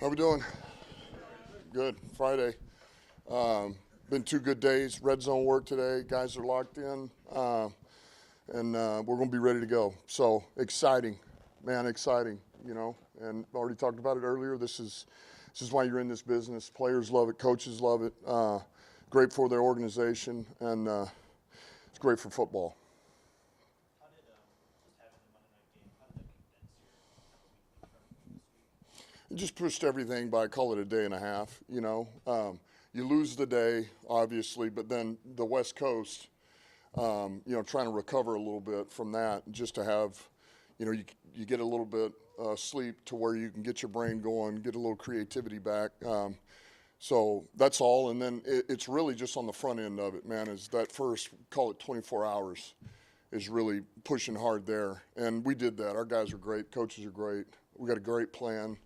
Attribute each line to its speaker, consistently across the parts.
Speaker 1: How we doing? Good. Friday. Been 2 good days. Red zone work today. Guys are locked in, and we're going to be ready to go. So exciting, man! Exciting. And already talked about it earlier. This is why you're in this business. Players love it. Coaches love it. Great for their organization, and it's great for football.
Speaker 2: How did just having the Monday night game, how did that condense your kind of week from this week?
Speaker 1: It just pushed everything by, call it a day and a half. You lose the day, obviously, but then the West Coast, trying to recover a little bit from that, just to have, you get a little bit sleep to where you can get your brain going, get a little creativity back. So that's all. And then it's really just on the front end of it, man, is that first, call it 24 hours, is really pushing hard there. And we did that. Our guys are great. Coaches are great. We got a great plan.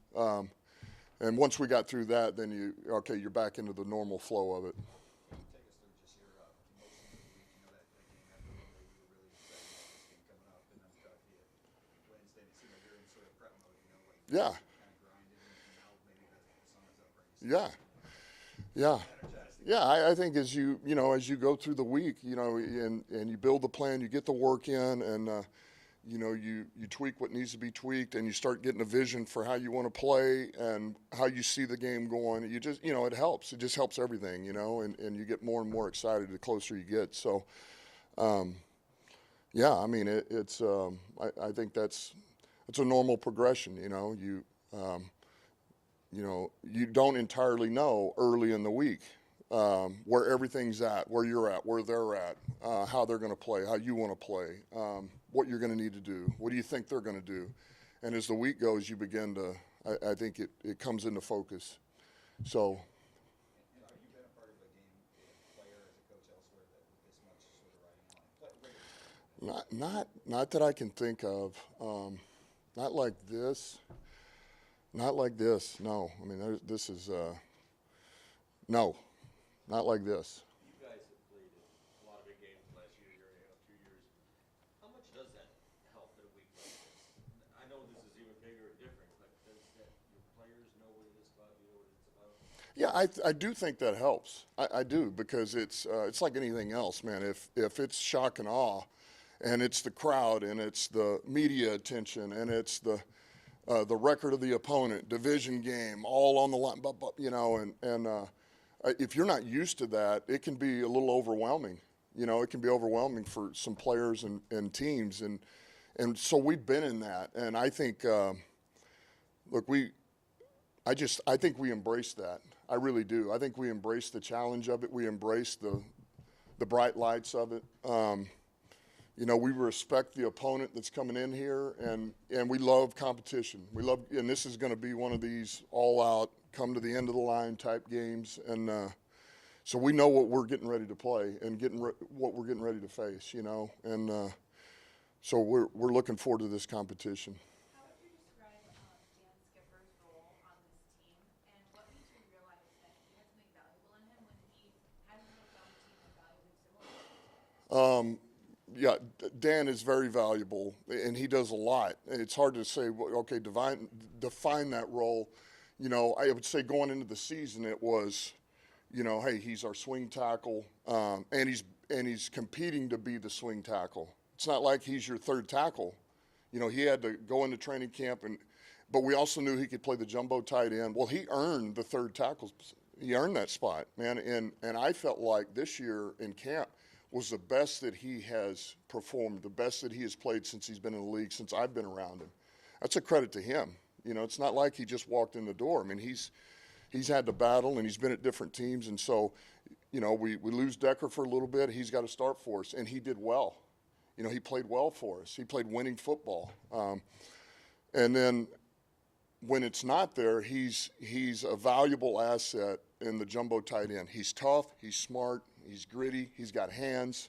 Speaker 1: And once we got through that, then you're back into the normal flow of it.
Speaker 3: Take us through just your emotions of the week. You know that game after Monday, you were really excited about this game coming up, and then talk to you Wednesday. It seemed like you're in sort of prep mode,
Speaker 1: Yeah,
Speaker 3: kind of grinding, and now maybe the sun is up, right?
Speaker 1: yeah, yeah. Yeah, I think as you go through the week, and you build the plan, you get the work in, and you tweak what needs to be tweaked, and you start getting a vision for how you want to play and how you see the game going. You just, it helps. It just helps everything, and you get more and more excited the closer you get. So, yeah, I mean, I think it's a normal progression. You don't entirely know early in the week where everything's at, where you're at, where they're at, how they're going to play, how you want to play, what you're going to need to do, what do you think they're going to do. And as the week goes, you begin to, I think it comes into focus. So.
Speaker 3: And have you been a part of a game with a player as a coach elsewhere that with this much sort of riding on?
Speaker 1: Not that I can think of. Not like this. Not like this. No. I mean, this is no, not like this.
Speaker 4: You guys have played a lot of big games last year, 2 years. How much does that help in a week like this? I know this is even bigger and different, but does that your players know what it is about, you know what it's about?
Speaker 1: Yeah, I do think that helps. I do, because it's like anything else, man. If it's shock and awe, and it's the crowd, and it's the media attention, and it's the record of the opponent, division game, all on the line, and if you're not used to that, it can be a little overwhelming. It can be overwhelming for some players and teams, and so we've been in that. And I think, I think we embrace that. I really do. I think we embrace the challenge of it. We embrace the bright lights of it. We respect the opponent that's coming in here, and we love competition. And this is going to be one of these all-out, come to the end of the line type games, and so we know what we're getting ready to play and what we're getting ready to face, and so we're looking forward to this competition.
Speaker 5: How would you describe Dan Skipper's role on this team, and what made you realize that you had something valuable in him when he hadn't really found a team that valued him similarly?
Speaker 1: Yeah, Dan is very valuable, and he does a lot. It's hard to say, okay, define that role. I would say going into the season, it was, hey, he's our swing tackle, and he's competing to be the swing tackle. It's not like he's your third tackle. He had to go into training camp, but we also knew he could play the jumbo tight end. Well, he earned the third tackle. He earned that spot, man, and I felt like this year in camp was the best that he has performed, the best that he has played since he's been in the league, since I've been around him. That's a credit to him. It's not like he just walked in the door. I mean, he's had to battle, and he's been at different teams. And so, we lose Decker for a little bit. He's got to start for us, and he did well. He played well for us. He played winning football. And then when it's not there, he's a valuable asset in the jumbo tight end. He's tough. He's smart. He's gritty. He's got hands.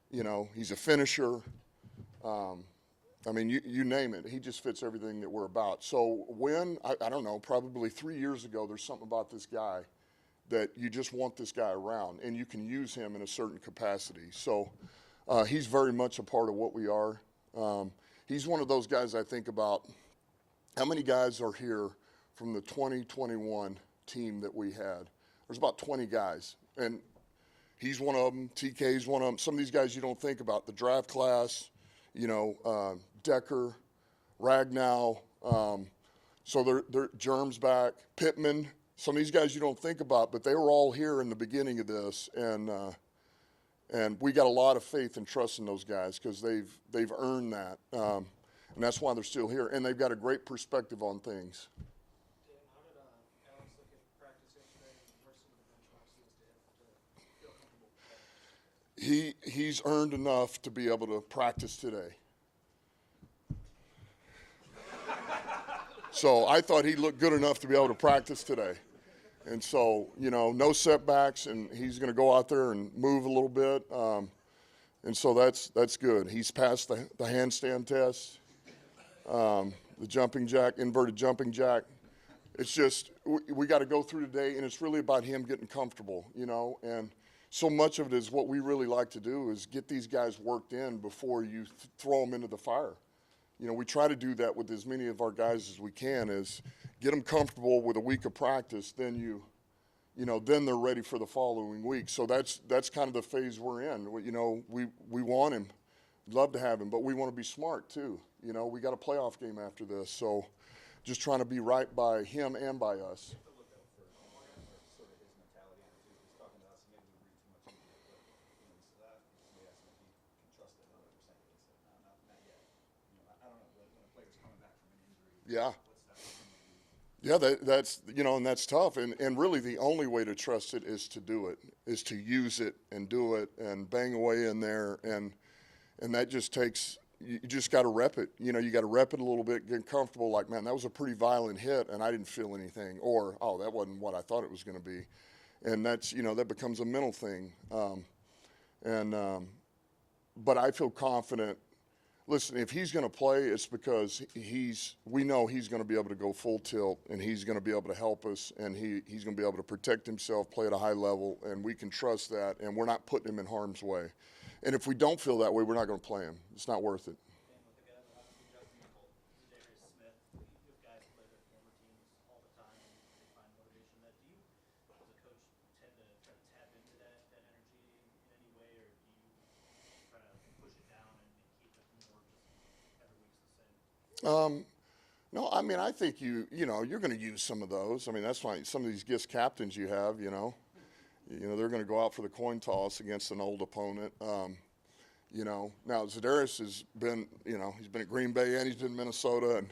Speaker 1: He's a finisher. I mean, you name it. He just fits everything that we're about. So I don't know, probably 3 years ago, there's something about this guy that you just want this guy around, and you can use him in a certain capacity. So he's very much a part of what we are. He's one of those guys I think about. How many guys are here from the 2021 team that we had. There's about 20 guys, and he's one of them. TK's one of them. Some of these guys you don't think about. The draft class, Decker, Ragnow. So they're Germ's back. Pittman. Some of these guys you don't think about, but they were all here in the beginning of this, and we got a lot of faith and trust in those guys because they've earned that, and that's why they're still here. And they've got a great perspective on things.
Speaker 2: Dan, how did Alex look at practice yesterday, and what are some of the benchmarks he has to hit to feel comfortable playing?
Speaker 1: He's earned enough to be able to practice today. So I thought he looked good enough to be able to practice today. And so, no setbacks, and he's going to go out there and move a little bit. And so that's good. He's passed the handstand test, the jumping jack, inverted jumping jack. It's just we got to go through today, and it's really about him getting comfortable, and so much of it is what we really like to do is get these guys worked in before you throw them into the fire. We try to do that with as many of our guys as we can, is get them comfortable with a week of practice, then then they're ready for the following week. So that's kind of the phase we're in. We want him, love to have him, but we want to be smart too. We got a playoff game after this, so just trying to be right by him and by us. Yeah. Yeah, that's and that's tough. And really the only way to trust it is to do it, is to use it and do it and bang away in there. And that just takes, you just got to rep it. You got to rep it a little bit, get comfortable, like, man, that was a pretty violent hit and I didn't feel anything. Or, oh, that wasn't what I thought it was going to be. And that's, that becomes a mental thing. But I feel confident. Listen, if he's going to play, it's because we know he's going to be able to go full tilt, and he's going to be able to help us, and he's going to be able to protect himself, play at a high level, and we can trust that, and we're not putting him in harm's way. And if we don't feel that way, we're not going to play him. It's not worth it.
Speaker 2: And with the guys, obviously Justin Nickel, Darius Smith, you have guys play their former teams all the time, and they find motivation. That do you, as a coach, tend to try to tap into that energy in any way, or do you try to push it down and keep it more just every week's the same?
Speaker 1: No, I mean, I think you're going to use some of those. I mean, that's why some of these guest captains you have, they're going to go out for the coin toss against an old opponent. Now Za'Darius has been, he's been at Green Bay and he's been in Minnesota,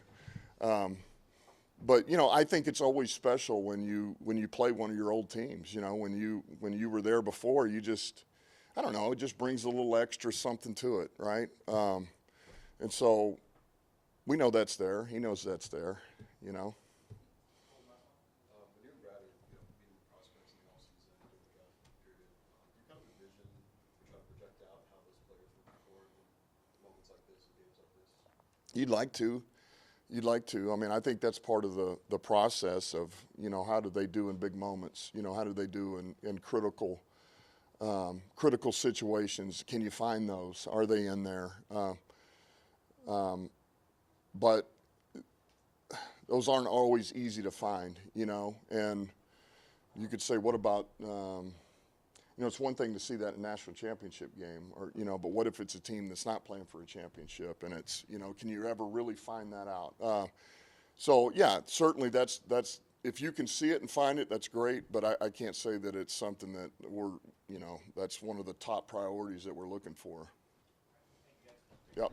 Speaker 1: but I think it's always special when you play one of your old teams. When you were there before, you just, I don't know, it just brings a little extra something to it, right? And so we know that's there. He knows that's there.
Speaker 3: When you're and Brad are meeting prospects in the offseason and during the draft period, you kind of envision or try to project out how those players will perform in moments like this and games like this?
Speaker 1: You'd like to. I mean, I think that's part of the process of, how do they do in big moments? How do they do in critical situations? Can you find those? Are they in there? But those aren't always easy to find, and you could say, what about, it's one thing to see that in a national championship game, or, but what if it's a team that's not playing for a championship, and it's, can you ever really find that out? So yeah, certainly that's, if you can see it and find it, that's great, but I can't say that it's something that that's one of the top priorities that we're looking for. Yep.